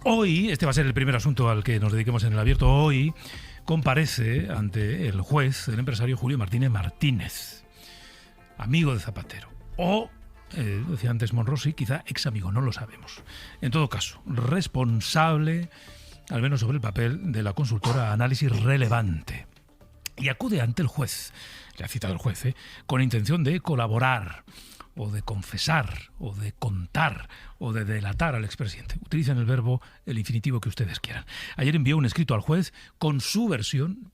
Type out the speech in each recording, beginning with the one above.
Hoy, este va a ser el primer asunto al que nos dediquemos en el abierto, hoy comparece ante el juez el empresario Julio Martínez Martínez, amigo de Zapatero, o, decía antes Monrosi, quizá ex amigo, no lo sabemos. En todo caso, responsable, al menos sobre el papel, de la consultora Análisis Relevante. Y acude ante el juez, le ha citado el juez, con intención de colaborar, o de confesar, o de contar, o de delatar al expresidente. Utilicen el verbo, el infinitivo que ustedes quieran. Ayer envió un escrito al juez con su versión.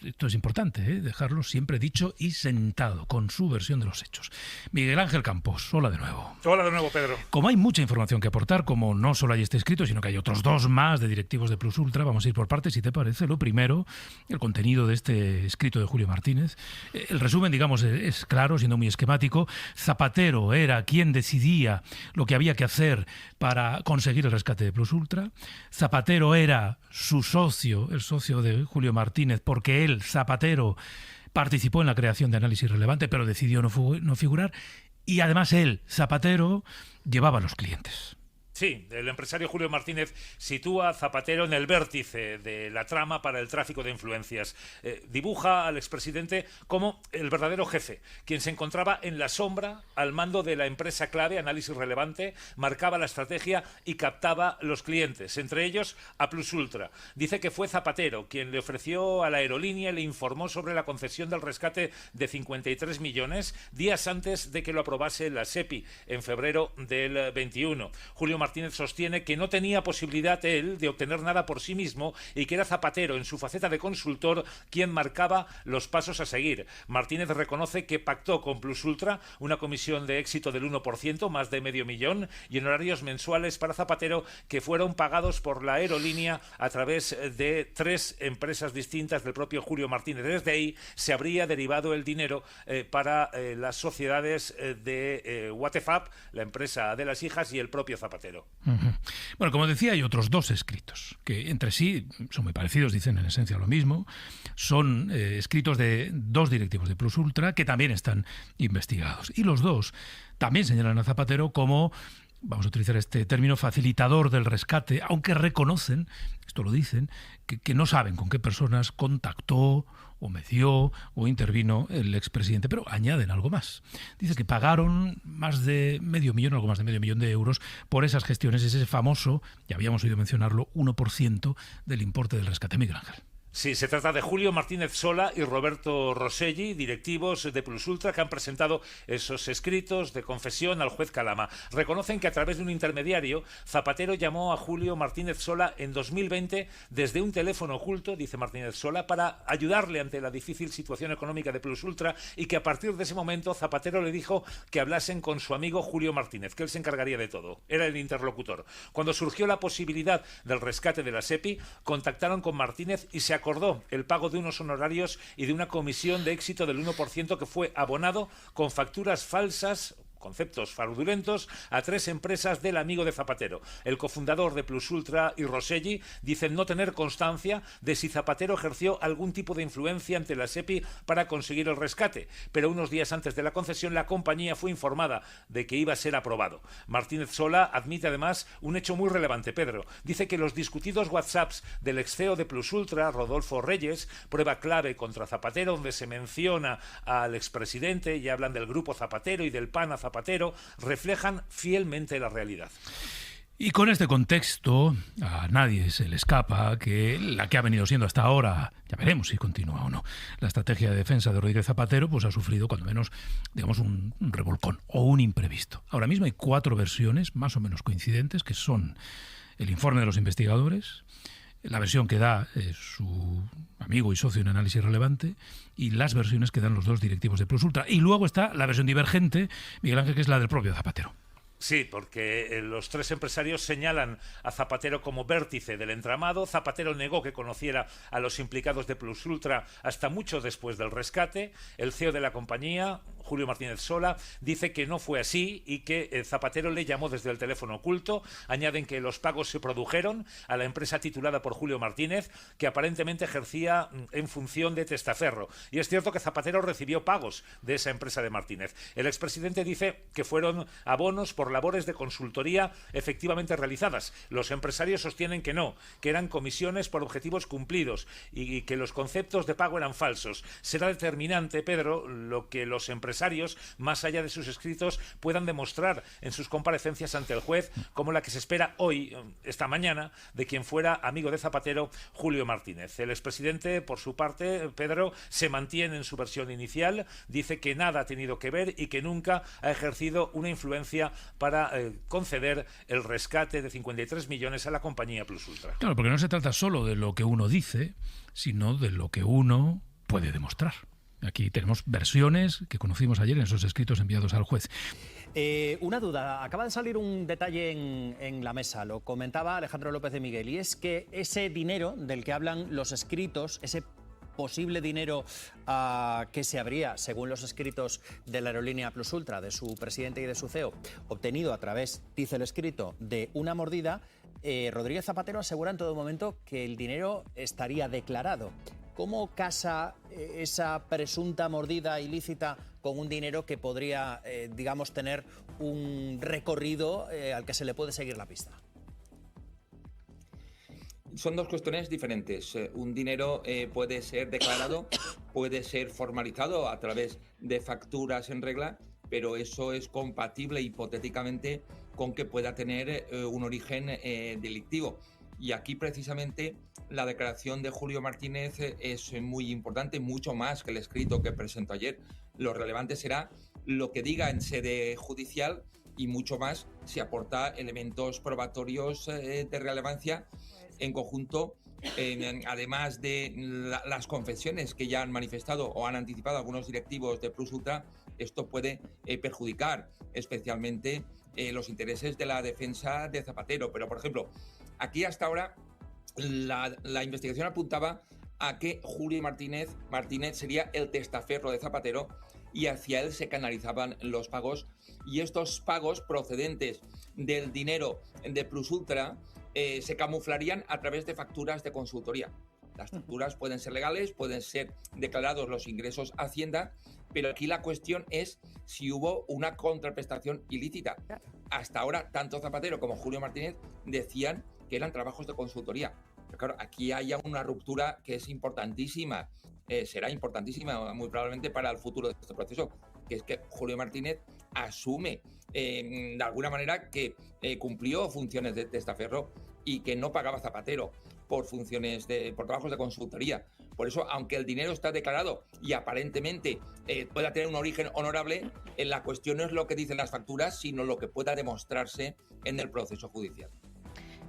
Esto es importante, dejarlo siempre dicho y sentado, con su versión de los hechos. Miguel Ángel Campos, hola de nuevo. Hola de nuevo, Pedro. Como hay mucha información que aportar, como no solo hay este escrito, sino que hay otros dos más de directivos de Plus Ultra, vamos a ir por partes, si te parece. Lo primero, el contenido de este escrito de Julio Martínez. El resumen, digamos, es claro, siendo muy esquemático. Zapatero era quien decidía lo que había que hacer para conseguir el rescate de Plus Ultra. Zapatero era su socio, el socio de Julio Martínez, porque él, Zapatero, participó en la creación de Análisis Relevante, pero decidió no figurar. Y además él, Zapatero, llevaba a los clientes. Sí, el empresario Julio Martínez sitúa a Zapatero en el vértice de la trama para el tráfico de influencias. Dibuja al expresidente como el verdadero jefe, quien se encontraba en la sombra al mando de la empresa clave, Análisis Relevante, marcaba la estrategia y captaba los clientes, entre ellos a Plus Ultra. Dice que fue Zapatero quien le ofreció a la aerolínea y le informó sobre la concesión del rescate de 53 millones días antes de que lo aprobase la SEPI en febrero del 21. Julio Martínez sostiene que no tenía posibilidad él de obtener nada por sí mismo y que era Zapatero, en su faceta de consultor, quien marcaba los pasos a seguir. Martínez reconoce que pactó con Plus Ultra una comisión de éxito del 1%, más de $500,000, y en horarios mensuales para Zapatero que fueron pagados por la aerolínea a través de 3 empresas distintas del propio Julio Martínez. Desde ahí se habría derivado el dinero para las sociedades de Watefab, la empresa de las hijas, y el propio Zapatero. Bueno, como decía, hay otros dos escritos que entre sí son muy parecidos, dicen en esencia lo mismo. Son escritos de dos directivos de Plus Ultra que también están investigados. Y los dos también señalan a Zapatero como, vamos a utilizar este término, facilitador del rescate, aunque reconocen, esto lo dicen, que no saben con qué personas contactó o meció o intervino el expresidente, pero añaden algo más. Dice que pagaron más de $500,000, algo más de $500,000 de euros por esas gestiones, ese famoso, ya habíamos oído mencionarlo, 1% del importe del rescate. Miguel Ángel. Sí, se trata de Julio Martínez Sola y Roberto Rosselli, directivos de Plus Ultra, que han presentado esos escritos de confesión al juez Calama. Reconocen que a través de un intermediario, Zapatero llamó a Julio Martínez Sola en 2020 desde un teléfono oculto, dice Martínez Sola, para ayudarle ante la difícil situación económica de Plus Ultra, y que a partir de ese momento Zapatero le dijo que hablasen con su amigo Julio Martínez, que él se encargaría de todo. Era el interlocutor. Cuando surgió la posibilidad del rescate de la SEPI, contactaron con Martínez y se acordó el pago de unos honorarios y de una comisión de éxito del 1% que fue abonado con facturas falsas, conceptos fraudulentos, a 3 empresas del amigo de Zapatero. El cofundador de Plus Ultra y Rosselli dicen no tener constancia de si Zapatero ejerció algún tipo de influencia ante la SEPI para conseguir el rescate, pero unos días antes de la concesión la compañía fue informada de que iba a ser aprobado. Martínez Sola admite además un hecho muy relevante, Pedro. Dice que los discutidos WhatsApps del ex CEO de Plus Ultra, Rodolfo Reyes, prueba clave contra Zapatero, donde se menciona al expresidente y hablan del grupo Zapatero y del PAN a Zapatero, reflejan fielmente la realidad. Y con este contexto, a nadie se le escapa que la que ha venido siendo hasta ahora, ya veremos si continúa o no, la estrategia de defensa de Rodríguez Zapatero, pues ha sufrido cuando menos, digamos, un revolcón o un imprevisto. Ahora mismo hay 4 versiones más o menos coincidentes, que son el informe de los investigadores, la versión que da su amigo y socio en Análisis Relevante, y las versiones que dan los 2 directivos de Plus Ultra. Y luego está la versión divergente, Miguel Ángel, que es la del propio Zapatero. Sí, porque los 3 empresarios señalan a Zapatero como vértice del entramado. Zapatero negó que conociera a los implicados de Plus Ultra hasta mucho después del rescate. El CEO de la compañía, Julio Martínez Sola, dice que no fue así y que Zapatero le llamó desde el teléfono oculto. Añaden que los pagos se produjeron a la empresa titulada por Julio Martínez, que aparentemente ejercía en función de testaferro. Y es cierto que Zapatero recibió pagos de esa empresa de Martínez. El expresidente dice que fueron abonos por labores de consultoría efectivamente realizadas. Los empresarios sostienen que no, que eran comisiones por objetivos cumplidos y que los conceptos de pago eran falsos. Será determinante, Pedro, lo que los empresarios, más allá de sus escritos, puedan demostrar en sus comparecencias ante el juez, como la que se espera hoy, esta mañana, de quien fuera amigo de Zapatero, Julio Martínez. El expresidente, por su parte, Pedro, se mantiene en su versión inicial, dice que nada ha tenido que ver y que nunca ha ejercido una influencia para conceder el rescate de 53 millones a la compañía Plus Ultra. Claro, porque no se trata solo de lo que uno dice, sino de lo que uno puede demostrar. Aquí tenemos versiones que conocimos ayer en esos escritos enviados al juez. Una duda, acaba de salir un detalle en la mesa, lo comentaba Alejandro López de Miguel, y es que ese dinero del que hablan los escritos, ese posible dinero que se habría, según los escritos de la aerolínea Plus Ultra, de su presidente y de su CEO, obtenido a través, dice el escrito, de una mordida, Rodríguez Zapatero asegura en todo momento que el dinero estaría declarado. ¿Cómo casa esa presunta mordida ilícita con un dinero que podría, digamos, tener un recorrido al que se le puede seguir la pista? Son dos cuestiones diferentes. Un dinero puede ser declarado, puede ser formalizado a través de facturas en regla, pero eso es compatible hipotéticamente con que pueda tener un origen delictivo. Y aquí precisamente la declaración de Julio Martínez es muy importante, mucho más que el escrito que presentó ayer. Lo relevante será lo que diga en sede judicial y mucho más si aporta elementos probatorios de relevancia en conjunto, además de las confesiones que ya han manifestado o han anticipado algunos directivos de Plus Ultra. Esto puede perjudicar especialmente los intereses de la defensa de Zapatero. Pero, por ejemplo, aquí hasta ahora la investigación apuntaba a que Julio Martínez sería el testaferro de Zapatero y hacia él se canalizaban los pagos, y estos pagos procedentes del dinero de Plus Ultra se camuflarían a través de facturas de consultoría. Las facturas pueden ser legales, pueden ser declarados los ingresos a Hacienda, pero aquí la cuestión es si hubo una contraprestación ilícita. Hasta ahora, tanto Zapatero como Julio Martínez decían que eran trabajos de consultoría. Pero claro, aquí hay una ruptura que es importantísima, será importantísima muy probablemente para el futuro de este proceso, que es que Julio Martínez asume de alguna manera que cumplió funciones de testaferro y que no pagaba Zapatero por trabajos de consultoría. Por eso, aunque el dinero está declarado y aparentemente pueda tener un origen honorable, la cuestión no es lo que dicen las facturas, sino lo que pueda demostrarse en el proceso judicial.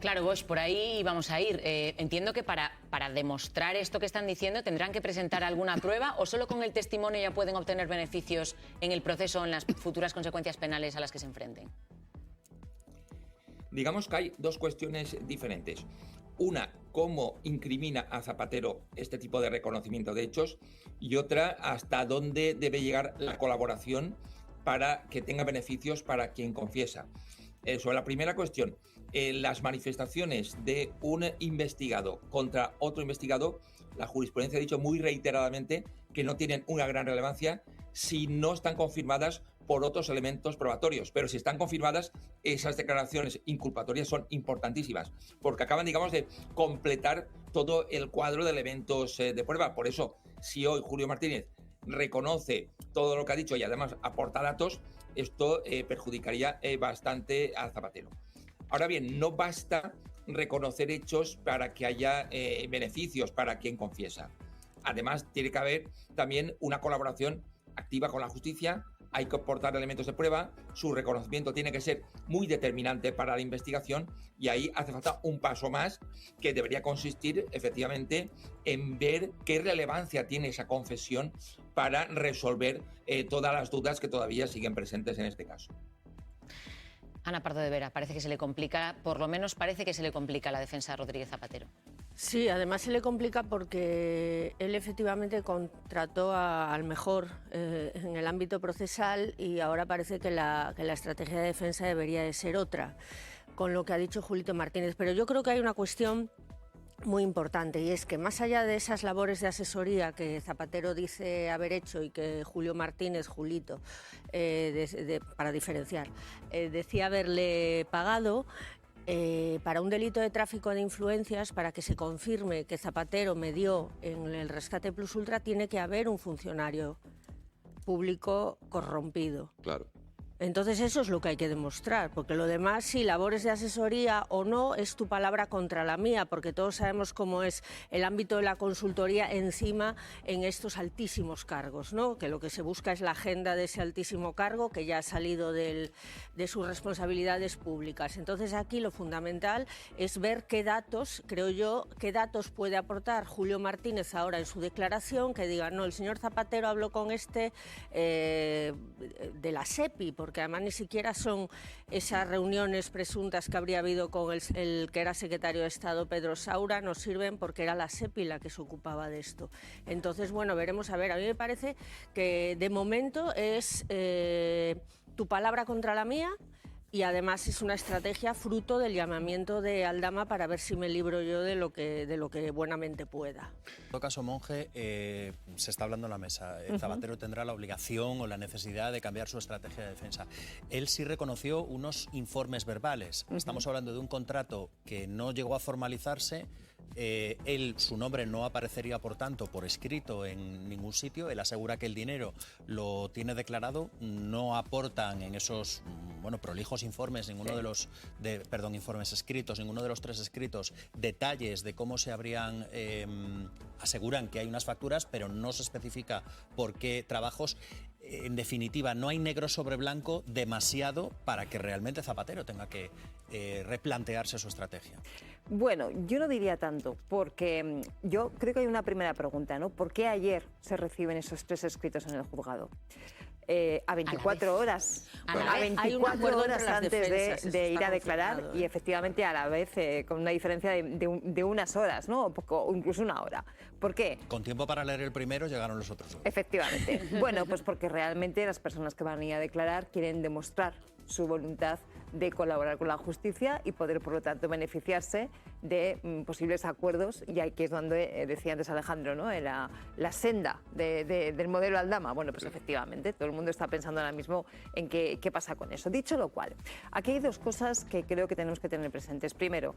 Claro, Bosch, por ahí vamos a ir. Entiendo que para demostrar esto que están diciendo tendrán que presentar alguna prueba, o solo con el testimonio ya pueden obtener beneficios en el proceso o en las futuras consecuencias penales a las que se enfrenten. Digamos que hay dos cuestiones diferentes. Una, cómo incrimina a Zapatero este tipo de reconocimiento de hechos, y otra, hasta dónde debe llegar la colaboración para que tenga beneficios para quien confiesa. Sobre la primera cuestión, las manifestaciones de un investigado contra otro investigado, la jurisprudencia ha dicho muy reiteradamente que no tienen una gran relevancia si no están confirmadas por otros elementos probatorios. Pero si están confirmadas, esas declaraciones inculpatorias son importantísimas, porque acaban, digamos, de completar todo el cuadro de elementos de prueba. Por eso, si hoy Julio Martínez reconoce todo lo que ha dicho y además aporta datos, esto perjudicaría bastante a Zapatero. Ahora bien, no basta reconocer hechos para que haya beneficios para quien confiesa. Además, tiene que haber también una colaboración activa con la justicia, hay que aportar elementos de prueba, su reconocimiento tiene que ser muy determinante para la investigación, y ahí hace falta un paso más que debería consistir efectivamente en ver qué relevancia tiene esa confesión para resolver todas las dudas que todavía siguen presentes en este caso. Ana Pardo de Vera, parece que se le complica, por lo menos parece que se le complica la defensa a Rodríguez Zapatero. Sí, además se le complica porque él efectivamente contrató al mejor en el ámbito procesal y ahora parece que la estrategia de defensa debería de ser otra, con lo que ha dicho Julito Martínez. Pero yo creo que hay una cuestión muy importante, y es que más allá de esas labores de asesoría que Zapatero dice haber hecho y que Julio Martínez, Julito, para diferenciar, decía haberle pagado, para un delito de tráfico de influencias, para que se confirme que Zapatero medió en el rescate Plus Ultra, tiene que haber un funcionario público corrompido. Claro. Entonces eso es lo que hay que demostrar, porque lo demás, si labores de asesoría o no, es tu palabra contra la mía, porque todos sabemos cómo es el ámbito de la consultoría encima en estos altísimos cargos, ¿no? Que lo que se busca es la agenda de ese altísimo cargo que ya ha salido de sus responsabilidades públicas. Entonces aquí lo fundamental es ver qué datos, creo yo, qué datos puede aportar Julio Martínez ahora en su declaración, que diga, no, el señor Zapatero habló con de la SEPI, porque además ni siquiera son esas reuniones presuntas que habría habido con el que era secretario de Estado, Pedro Saura, nos sirven porque era la SEPI la que se ocupaba de esto. Entonces, bueno, veremos. A ver, a mí me parece que de momento es tu palabra contra la mía. Y además es una estrategia fruto del llamamiento de Aldama para ver si me libro yo de lo que buenamente pueda. En todo caso, Monge, se está hablando en la mesa. Zapatero tendrá la obligación o la necesidad de cambiar su estrategia de defensa. Él sí reconoció unos informes verbales. Estamos hablando de un contrato que no llegó a formalizarse. Su nombre no aparecería, por tanto, por escrito en ningún sitio. Él asegura que el dinero lo tiene declarado. No aportan en esos prolijos informes, informes escritos, ninguno de los 3 escritos, detalles de cómo se habrían... aseguran que hay unas facturas, pero no se especifica por qué trabajos. En definitiva, no hay negro sobre blanco demasiado para que realmente Zapatero tenga que replantearse su estrategia. Bueno, yo no diría tanto, porque yo creo que hay una primera pregunta, ¿no? ¿Por qué ayer se reciben esos 3 escritos en el juzgado? A 24 horas, a 24 horas antes de ir a declarar, y efectivamente a la vez con una diferencia de unas horas, ¿no? O incluso una hora. ¿Por qué? Con tiempo para leer el primero llegaron los otros 2. Efectivamente. Bueno, pues porque realmente las personas que van a ir a declarar quieren demostrar su voluntad de colaborar con la justicia y poder, por lo tanto, beneficiarse de posibles acuerdos, y aquí es donde decía antes Alejandro, ¿no? La senda del modelo Aldama. Bueno, pues efectivamente, todo el mundo está pensando ahora mismo en qué pasa con eso. Dicho lo cual, aquí hay 2 cosas que creo que tenemos que tener presentes. Primero,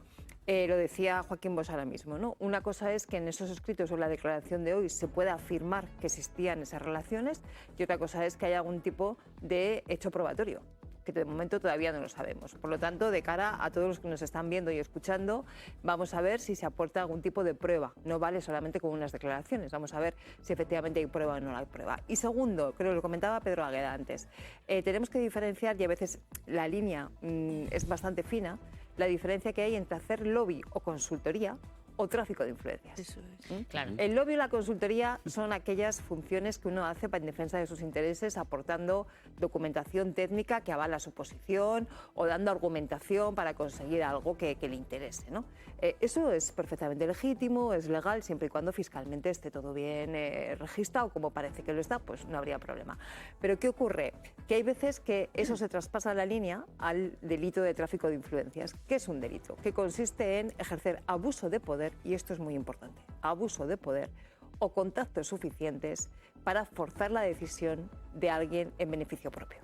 lo decía Joaquín Bosch ahora mismo, ¿no? Una cosa es que en esos escritos o en la declaración de hoy se pueda afirmar que existían esas relaciones, y otra cosa es que haya algún tipo de hecho probatorio, que de momento todavía no lo sabemos. Por lo tanto, de cara a todos los que nos están viendo y escuchando, vamos a ver si se aporta algún tipo de prueba. No vale solamente con unas declaraciones, vamos a ver si efectivamente hay prueba o no hay prueba. Y segundo, creo que lo comentaba Pedro Agueda antes, tenemos que diferenciar, y a veces la línea es bastante fina, la diferencia que hay entre hacer lobby o consultoría o tráfico de influencias. Eso es. Claro. El lobby y la consultoría son aquellas funciones que uno hace en defensa de sus intereses, aportando documentación técnica que avala su posición o dando argumentación para conseguir algo que le interese, ¿no? Eso es perfectamente legítimo, es legal, siempre y cuando fiscalmente esté todo bien registrado, como parece que lo está, pues no habría problema. Pero ¿qué ocurre? Que hay veces que eso se traspasa la línea al delito de tráfico de influencias. ¿Qué es un delito? Que consiste en ejercer abuso de poder, y esto es muy importante, abuso de poder o contactos suficientes para forzar la decisión de alguien en beneficio propio.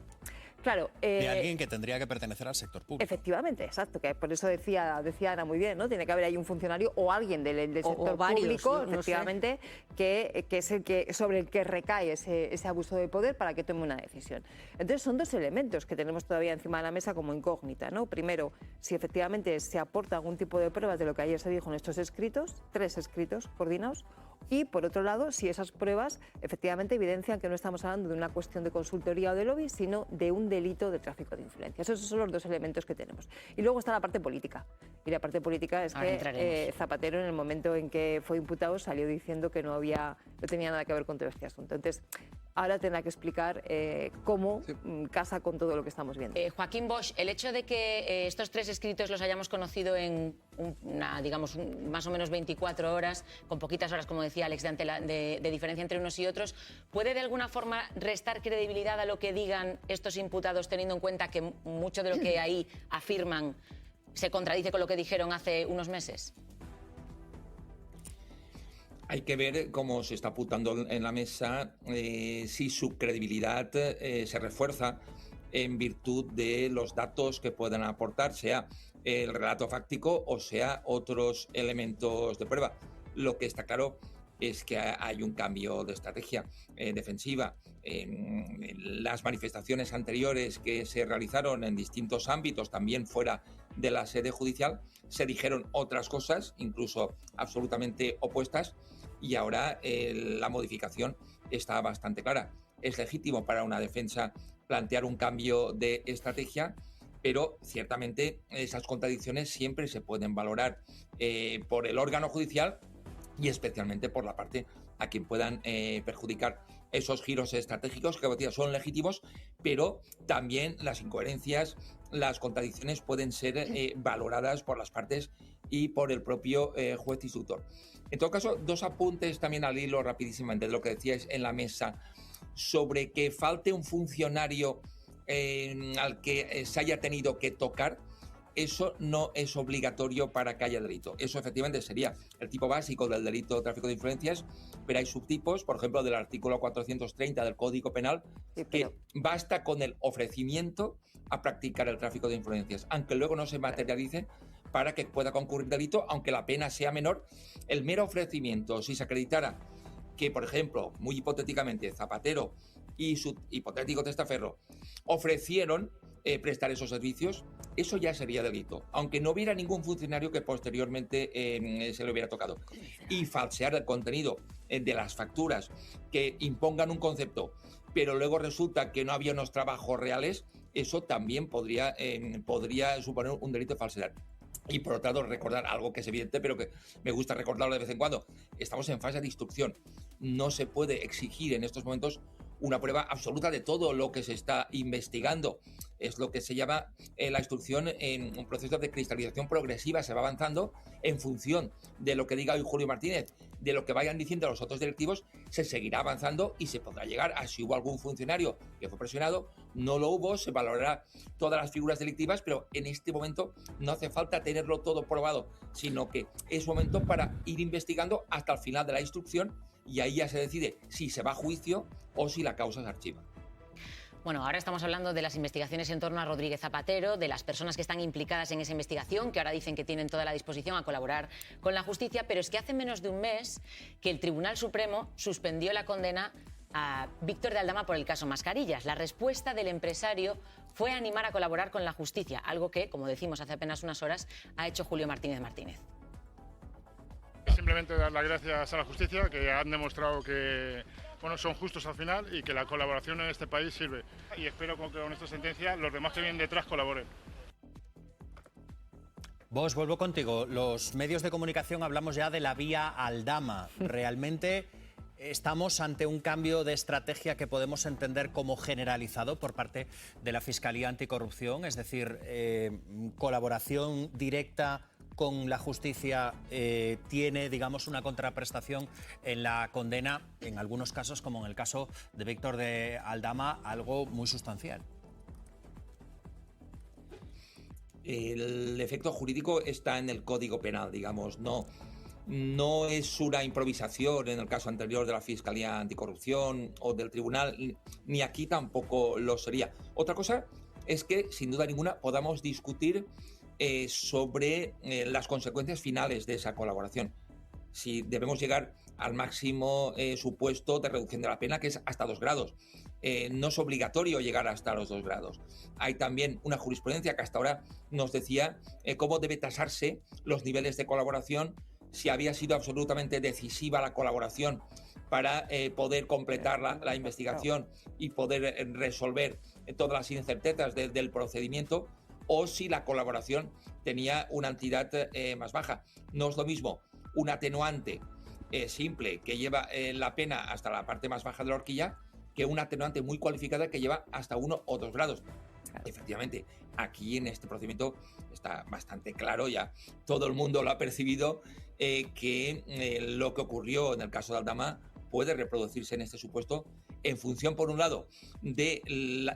Claro, de alguien que tendría que pertenecer al sector público. Efectivamente, exacto, que por eso decía Ana muy bien, ¿no? Tiene que haber ahí un funcionario o alguien del sector varios, público, no efectivamente, que es sobre el que recae ese abuso de poder para que tome una decisión. Entonces son 2 elementos que tenemos todavía encima de la mesa como incógnita, ¿no? Primero, si efectivamente se aporta algún tipo de pruebas de lo que ayer se dijo en estos escritos, 3 escritos coordinados. Y, por otro lado, si esas pruebas efectivamente evidencian que no estamos hablando de una cuestión de consultoría o de lobby, sino de un delito de tráfico de influencias. Esos son los 2 elementos que tenemos. Y luego está la parte política. Y la parte política es que Zapatero, en el momento en que fue imputado, salió diciendo que no tenía nada que ver con todo este asunto. Entonces, ahora tendrá que explicar cómo casa con todo lo que estamos viendo. Joaquín Bosch, el hecho de que estos 3 escritos los hayamos conocido en más o menos 24 horas, con poquitas horas, como decía Alex, de diferencia entre unos y otros, ¿puede de alguna forma restar credibilidad a lo que digan estos imputados, teniendo en cuenta que mucho de lo que ahí afirman se contradice con lo que dijeron hace unos meses? Hay que ver cómo se está apuntando en la mesa, si su credibilidad se refuerza en virtud de los datos que puedan aportar, sea el relato fáctico o sea otros elementos de prueba. Lo que está claro es que hay un cambio de estrategia defensiva. En las manifestaciones anteriores que se realizaron en distintos ámbitos, también fuera de la sede judicial, se dijeron otras cosas, incluso absolutamente opuestas, y ahora la modificación está bastante clara. Es legítimo para una defensa plantear un cambio de estrategia, pero ciertamente esas contradicciones siempre se pueden valorar por el órgano judicial y especialmente por la parte a quien puedan perjudicar. Esos giros estratégicos que son legítimos, pero también las incoherencias, las contradicciones pueden ser valoradas por las partes y por el propio juez instructor. En todo caso, 2 apuntes también al hilo rapidísimamente de lo que decíais en la mesa sobre que falte un funcionario al que se haya tenido que tocar. Eso no es obligatorio para que haya delito. Eso efectivamente sería el tipo básico del delito de tráfico de influencias, pero hay subtipos, por ejemplo, del artículo 430 del Código Penal, que basta con el ofrecimiento a practicar el tráfico de influencias, aunque luego no se materialice, para que pueda concurrir delito, aunque la pena sea menor. El mero ofrecimiento, si se acreditara que, por ejemplo, muy hipotéticamente, Zapatero y su hipotético testaferro ofrecieron prestar esos servicios, eso ya sería delito, aunque no hubiera ningún funcionario que posteriormente se le hubiera tocado. Y falsear el contenido de las facturas que impongan un concepto, pero luego resulta que no había unos trabajos reales, eso también podría suponer un delito de falsedad. Y por otro lado, recordar algo que es evidente, pero que me gusta recordarlo de vez en cuando. Estamos en fase de instrucción. No se puede exigir en estos momentos una prueba absoluta de todo lo que se está investigando. Es lo que se llama la instrucción en un proceso de cristalización progresiva. Se va avanzando en función de lo que diga hoy Julio Martínez, de lo que vayan diciendo los otros directivos, se seguirá avanzando y se podrá llegar a si hubo algún funcionario que fue presionado, no lo hubo, se valorará todas las figuras delictivas, pero en este momento no hace falta tenerlo todo probado, sino que es momento para ir investigando hasta el final de la instrucción y ahí ya se decide si se va a juicio o si la causa se archiva. Bueno, ahora estamos hablando de las investigaciones en torno a Rodríguez Zapatero, de las personas que están implicadas en esa investigación, que ahora dicen que tienen toda la disposición a colaborar con la justicia, pero es que hace menos de un mes que el Tribunal Supremo suspendió la condena a Víctor de Aldama por el caso Mascarillas. La respuesta del empresario fue animar a colaborar con la justicia, algo que, como decimos hace apenas unas horas, ha hecho Julio Martínez Martínez. Simplemente dar las gracias a la justicia, que han demostrado que son justos al final y que la colaboración en este país sirve. Y espero que con esta sentencia los demás que vienen detrás colaboren. Vos, vuelvo contigo. Los medios de comunicación hablamos ya de la vía Aldama. ¿Realmente estamos ante un cambio de estrategia que podemos entender como generalizado por parte de la Fiscalía Anticorrupción? Es decir, colaboración directa con la justicia tiene, digamos, una contraprestación en la condena, en algunos casos, como en el caso de Víctor de Aldama, algo muy sustancial. El efecto jurídico está en el Código Penal, digamos, no es una improvisación en el caso anterior de la Fiscalía Anticorrupción o del Tribunal, ni aquí tampoco lo sería. Otra cosa es que, sin duda ninguna, podamos discutir sobre las consecuencias finales de esa colaboración. Si debemos llegar al máximo supuesto de reducción de la pena, que es hasta 2 grados. No es obligatorio llegar hasta los 2 grados. Hay también una jurisprudencia que hasta ahora nos decía cómo debe tasarse los niveles de colaboración, si había sido absolutamente decisiva la colaboración para poder completar la investigación y poder resolver todas las incertezas del procedimiento, o si la colaboración tenía una entidad más baja. No es lo mismo un atenuante simple que lleva la pena hasta la parte más baja de la horquilla que una atenuante muy cualificada que lleva hasta 1 o 2 grados. Efectivamente, aquí en este procedimiento está bastante claro, ya todo el mundo lo ha percibido, que lo que ocurrió en el caso de Aldama puede reproducirse en este supuesto en función, por un lado, de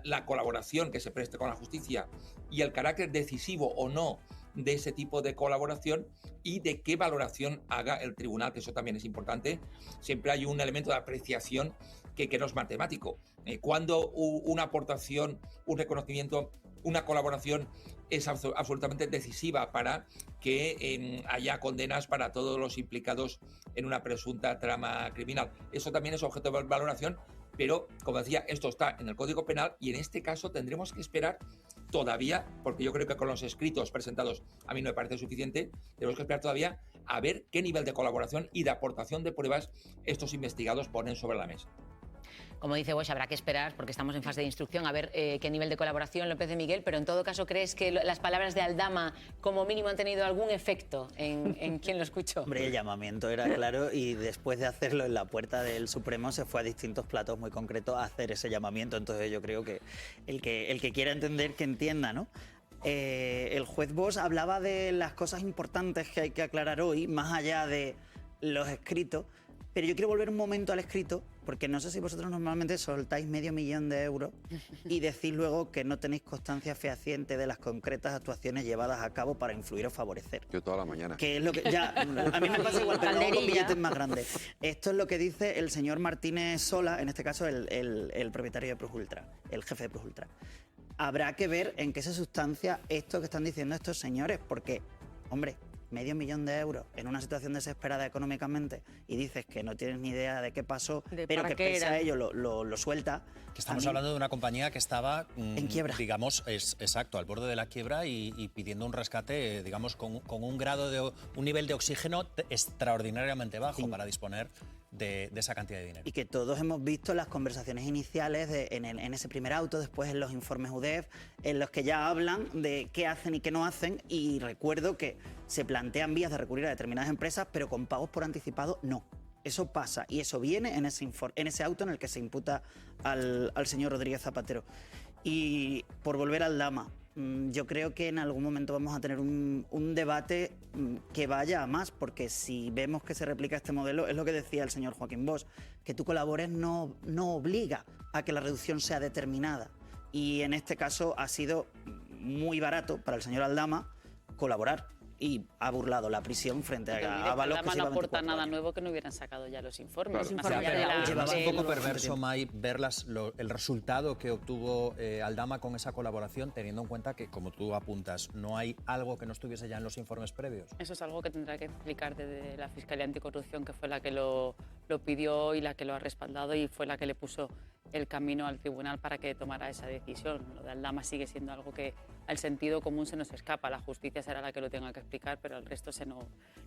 la colaboración que se preste con la justicia y el carácter decisivo o no de ese tipo de colaboración y de qué valoración haga el tribunal, que eso también es importante. Siempre hay un elemento de apreciación que no es matemático. Cuando una aportación, un reconocimiento, una colaboración es absolutamente decisiva para que haya condenas para todos los implicados en una presunta trama criminal. Eso también es objeto de valoración, pero, como decía, esto está en el Código Penal y en este caso tendremos que esperar todavía, porque yo creo que con los escritos presentados a mí no me parece suficiente, tenemos que esperar todavía a ver qué nivel de colaboración y de aportación de pruebas estos investigados ponen sobre la mesa. Como dice Bosch, habrá que esperar, porque estamos en fase de instrucción, a ver qué nivel de colaboración López de Miguel, pero en todo caso, ¿crees que las palabras de Aldama como mínimo han tenido algún efecto en quien lo escuchó? Hombre, el llamamiento era claro y después de hacerlo en la puerta del Supremo se fue a distintos platos muy concretos a hacer ese llamamiento. Entonces yo creo que el que quiera entender, que entienda, ¿no? El juez Bosch hablaba de las cosas importantes que hay que aclarar hoy, más allá de los escritos, pero yo quiero volver un momento al escrito, porque no sé si vosotros normalmente soltáis $500.000 de euros y decís luego que no tenéis constancia fehaciente de las concretas actuaciones llevadas a cabo para influir o favorecer. Yo toda la mañana. Que es lo que ya, a mí me pasa igual, pero luego con billetes más grandes. Esto es lo que dice el señor Martínez Sola, en este caso el propietario de Plus Ultra, el jefe de Plus Ultra. Habrá que ver en qué se sustancia esto que están diciendo estos señores, porque, hombre, $500.000 de euros en una situación desesperada económicamente y dices que no tienes ni idea de qué pasó, pero que pese a ello lo suelta. Que estamos hablando de una compañía que estaba en quiebra. Digamos, exacto, al borde de la quiebra y pidiendo un rescate, digamos, con un nivel de oxígeno extraordinariamente bajo para disponer de esa cantidad de dinero. Y que todos hemos visto las conversaciones iniciales en ese primer auto, después en los informes UDEF, en los que ya hablan de qué hacen y qué no hacen, y recuerdo que se plantean vías de recurrir a determinadas empresas, pero con pagos por anticipado no. Eso pasa y eso viene en ese auto en el que se imputa al señor Rodríguez Zapatero. Y por volver al Aldama, yo creo que en algún momento vamos a tener un debate que vaya a más, porque si vemos que se replica este modelo, es lo que decía el señor Joaquín Bosch, que tú colabores no obliga a que la reducción sea determinada. Y en este caso ha sido muy barato para el señor Aldama colaborar. Y ha burlado la prisión frente a Ábalos, que no aporta nada nuevo que no hubieran sacado ya los informes. Llevaba un poco perverso, May, ver el resultado que obtuvo Aldama con esa colaboración, teniendo en cuenta que, como tú apuntas, no hay algo que no estuviese ya en los informes previos. Eso es algo que tendrá que explicar desde la Fiscalía Anticorrupción, que fue la que lo pidió y la que lo ha respaldado y fue la que le puso el camino al tribunal para que tomara esa decisión. Lo de Aldama sigue siendo algo que al sentido común se nos escapa. La justicia será la que lo tenga que explicar, pero al resto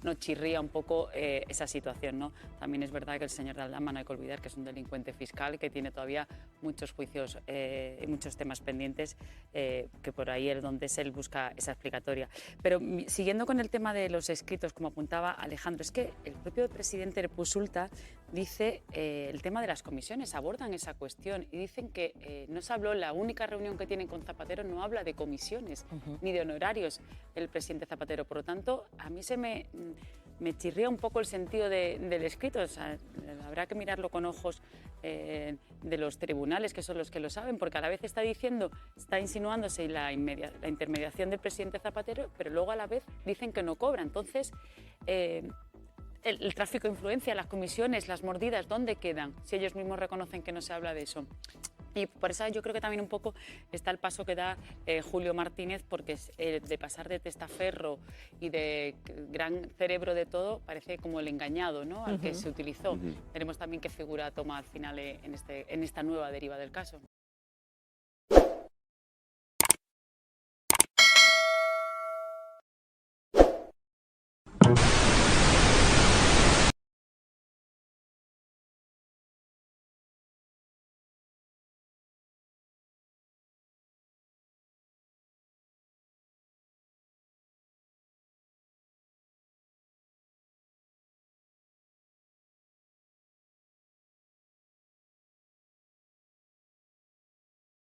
nos chirría un poco esa situación, ¿no? También es verdad que el señor de Aldama, no hay que olvidar que es un delincuente fiscal, que tiene todavía muchos juicios y muchos temas pendientes, que por ahí es donde él busca esa explicatoria. Pero siguiendo con el tema de los escritos, como apuntaba Alejandro, es que el propio presidente de Plus Ultra dice el tema de las comisiones, abordan esa cuestión y dicen que no se habló, la única reunión que tienen con Zapatero no habla de comisiones ni de honorarios el presidente Zapatero. Por lo tanto, a mí me chirría un poco el sentido del escrito. O sea, habrá que mirarlo con ojos de los tribunales, que son los que lo saben, porque a la vez está insinuándose la intermediación del presidente Zapatero, pero luego a la vez dicen que no cobra. Entonces, el tráfico de influencia, las comisiones, las mordidas, ¿dónde quedan? Si ellos mismos reconocen que no se habla de eso. Y por eso yo creo que también un poco está el paso que da Julio Martínez, porque de pasar de testaferro y de gran cerebro de todo, parece como el engañado, ¿no?, al que se utilizó. Veremos también qué figura toma al final en esta nueva deriva del caso.